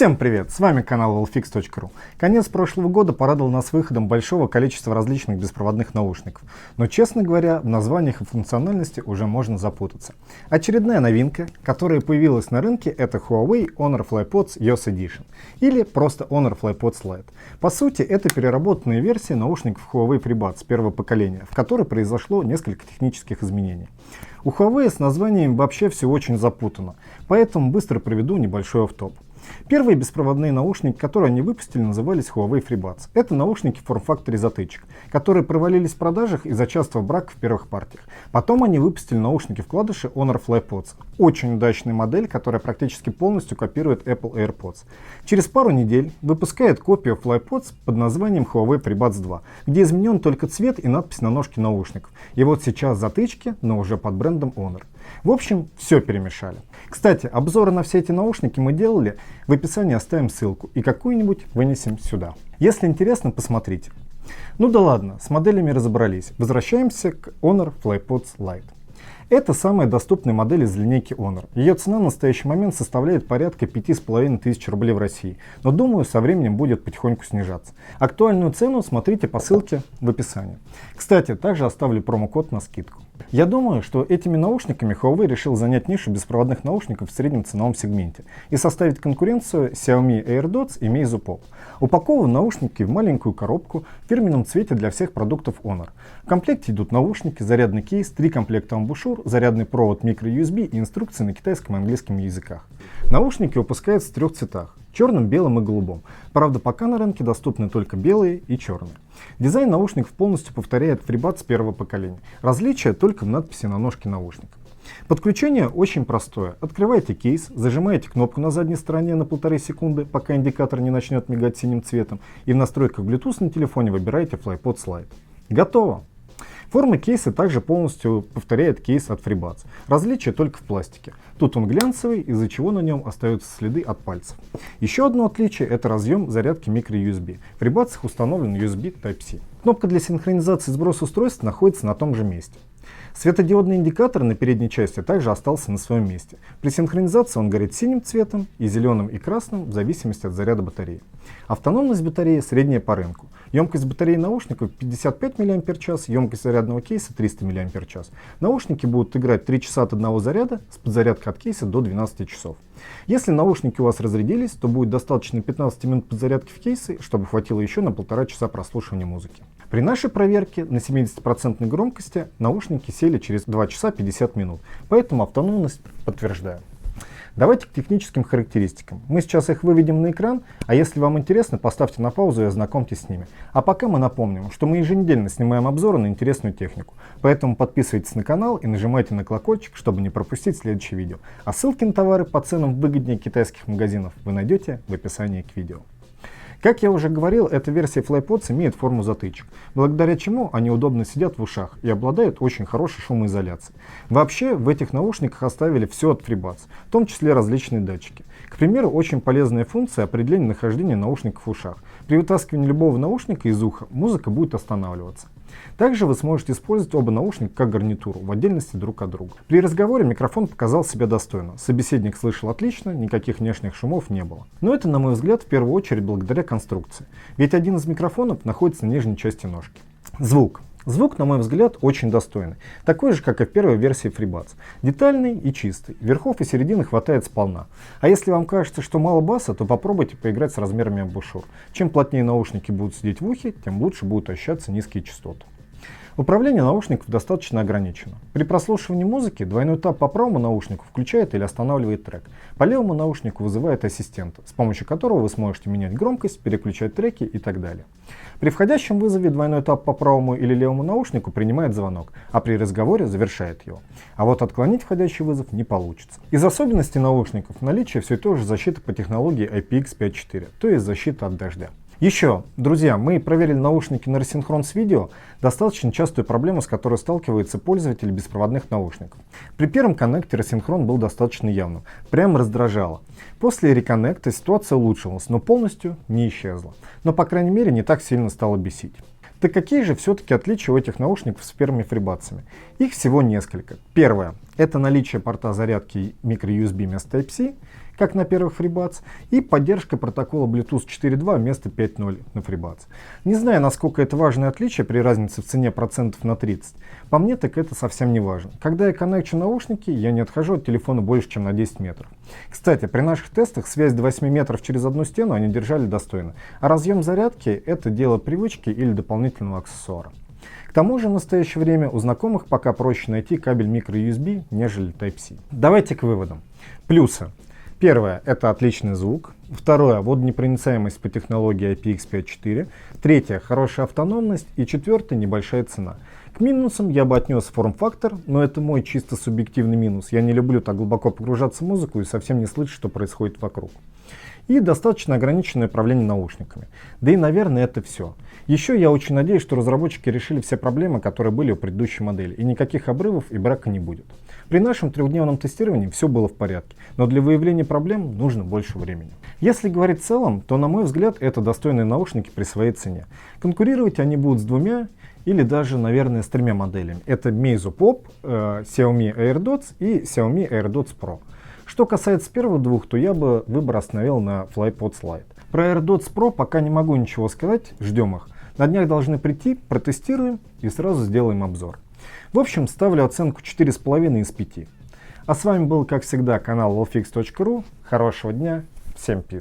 Всем привет! С вами канал wallfix.ru. Конец прошлого года порадовал нас выходом большого количества различных беспроводных наушников. Но, честно говоря, в названиях и функциональности уже можно запутаться. Очередная новинка, которая появилась на рынке, это Huawei Honor FlyPods EOS Edition. Или просто Honor FlyPods Lite. По сути, это переработанная версия наушников Huawei FreeBuds первого поколения, в которой произошло несколько технических изменений. У Huawei с названием вообще все очень запутано, поэтому быстро проведу небольшой офф-топ. Первые беспроводные наушники, которые они выпустили, назывались Huawei FreeBuds. Это наушники в форм-факторе затычек, которые провалились в продажах из-за частого брака в первых партиях. Потом они выпустили наушники-вкладыши Honor FlyPods. Очень удачная модель, которая практически полностью копирует Apple AirPods. Через пару недель выпускает копию FlyPods под названием Huawei FreeBuds 2, где изменен только цвет и надпись на ножке наушников. И вот сейчас затычки, но уже под брендом Honor. В общем, все перемешали. Кстати, обзоры на все эти наушники мы делали, в описании оставим ссылку и какую-нибудь вынесем сюда. Если интересно, посмотрите. Ну да ладно, с моделями разобрались. Возвращаемся к Honor FlyPods Lite. Это самая доступная модель из линейки Honor. Ее цена на настоящий момент составляет порядка 5500 рублей в России, но думаю, со временем будет потихоньку снижаться. Актуальную цену смотрите по ссылке в описании. Кстати, также оставлю промокод на скидку. Я думаю, что этими наушниками Huawei решил занять нишу беспроводных наушников в среднем ценовом сегменте и составить конкуренцию Xiaomi AirDots и Meizu Pop. Упакованы наушники в маленькую коробку в фирменном цвете для всех продуктов Honor. В комплекте идут наушники, зарядный кейс, 3 комплекта амбушюр, зарядный провод microUSB и инструкции на китайском и английском языках. Наушники выпускаются в 3 цветах – черном, белом и голубом. Правда, пока на рынке доступны только белые и черные. Дизайн наушников полностью повторяет FreeBuds первого поколения. Различие только в надписи на ножке наушника. Подключение очень простое. Открываете кейс, зажимаете кнопку на задней стороне на 1,5 секунды, пока индикатор не начнет мигать синим цветом, и в настройках Bluetooth на телефоне выбираете FlyPods Lite. Готово! Форма кейса также полностью повторяет кейс от FreeBuds. Различие только в пластике. Тут он глянцевый, из-за чего на нем остаются следы от пальцев. Еще одно отличие — это разъем зарядки microUSB. В FreeBuds установлен USB Type-C. Кнопка для синхронизации сброса устройства находится на том же месте. Светодиодный индикатор на передней части также остался на своем месте. При синхронизации он горит синим цветом и зеленым и красным в зависимости от заряда батареи. Автономность батареи средняя по рынку. Емкость батареи наушников 55 мАч, емкость зарядного кейса 300 мАч. Наушники будут играть 3 часа от одного заряда, с подзарядкой от кейса до 12 часов. Если наушники у вас разрядились, то будет достаточно 15 минут подзарядки в кейсы, чтобы хватило еще на 1,5 часа прослушивания музыки. При нашей проверке на 70% громкости наушники сели через 2 часа 50 минут, поэтому автономность подтверждаю. Давайте к техническим характеристикам. Мы сейчас их выведем на экран, а если вам интересно, поставьте на паузу и ознакомьтесь с ними. А пока мы напомним, что мы еженедельно снимаем обзоры на интересную технику, поэтому подписывайтесь на канал и нажимайте на колокольчик, чтобы не пропустить следующее видео. А ссылки на товары по ценам выгоднее китайских магазинов вы найдете в описании к видео. Как я уже говорил, эта версия FlyPods имеет форму затычек, благодаря чему они удобно сидят в ушах и обладают очень хорошей шумоизоляцией. Вообще, в этих наушниках оставили все от FreeBuds, в том числе различные датчики. К примеру, очень полезная функция определения нахождения наушников в ушах. При вытаскивании любого наушника из уха музыка будет останавливаться. Также вы сможете использовать оба наушника как гарнитуру, в отдельности друг от друга. При разговоре микрофон показал себя достойно. Собеседник слышал отлично, никаких внешних шумов не было. Но это, на мой взгляд, в первую очередь благодаря конструкции. Ведь один из микрофонов находится на нижней части ножки. Звук. Звук, на мой взгляд, очень достойный. Такой же, как и в первой версии FreeBuds. Детальный и чистый. Верхов и середины хватает сполна. А если вам кажется, что мало баса, то попробуйте поиграть с размерами амбушюр. Чем плотнее наушники будут сидеть в ухе, тем лучше будут ощущаться низкие частоты. Управление наушников достаточно ограничено. При прослушивании музыки двойной тап по правому наушнику включает или останавливает трек. По левому наушнику вызывает ассистента, с помощью которого вы сможете менять громкость, переключать треки и так далее. При входящем вызове двойной тап по правому или левому наушнику принимает звонок, а при разговоре завершает его. А вот отклонить входящий вызов не получится. Из особенностей наушников наличие все той же защиты по технологии IPX5.4, то есть защита от дождя. Еще, друзья, мы проверили наушники на рассинхрон с видео, достаточно частую проблему, с которой сталкиваются пользователи беспроводных наушников. При первом коннекте рассинхрон был достаточно явным, прямо раздражало. После реконнекта ситуация улучшилась, но полностью не исчезла. Но, по крайней мере, не так сильно стало бесить. Так какие же все-таки отличия у этих наушников с первыми FreeBuds'ами? Их всего несколько. Первое – это наличие порта зарядки microUSB вместо Type-C. как на первых FreeBuds, и поддержка протокола Bluetooth 4.2 вместо 5.0 на FreeBuds. Не знаю, насколько это важное отличие при разнице в цене процентов на 30. По мне, так это совсем не важно. Когда я коннекчу наушники, я не отхожу от телефона больше, чем на 10 метров. Кстати, при наших тестах связь до 8 метров через одну стену они держали достойно, а разъем зарядки — это дело привычки или дополнительного аксессуара. К тому же в настоящее время у знакомых пока проще найти кабель microUSB, нежели Type-C. Давайте к выводам. Плюсы. Первое — это отличный звук. Второе — водонепроницаемость по технологии IPX5.4. Третье — хорошая автономность. И четвертое — небольшая цена. К минусам я бы отнес форм-фактор, но это мой чисто субъективный минус. Я не люблю так глубоко погружаться в музыку и совсем не слышать, что происходит вокруг. И достаточно ограниченное управление наушниками. Да и, наверное, это все. Еще я очень надеюсь, что разработчики решили все проблемы, которые были у предыдущей модели, и никаких обрывов и брака не будет. При нашем трехдневном тестировании все было в порядке, но для выявления проблем нужно больше времени. Если говорить в целом, то, на мой взгляд, это достойные наушники при своей цене. Конкурировать они будут с двумя или даже, наверное, с тремя моделями. Это Meizu Pop, Xiaomi AirDots и Xiaomi AirDots Pro. Что касается первых двух, то я бы выбор остановил на FlyPods Lite. Про AirDots Pro пока не могу ничего сказать, ждем их. На днях должны прийти, протестируем и сразу сделаем обзор. В общем, ставлю оценку 4,5 из 5. А с вами был, как всегда, канал wallfix.ru. Хорошего дня, всем peace.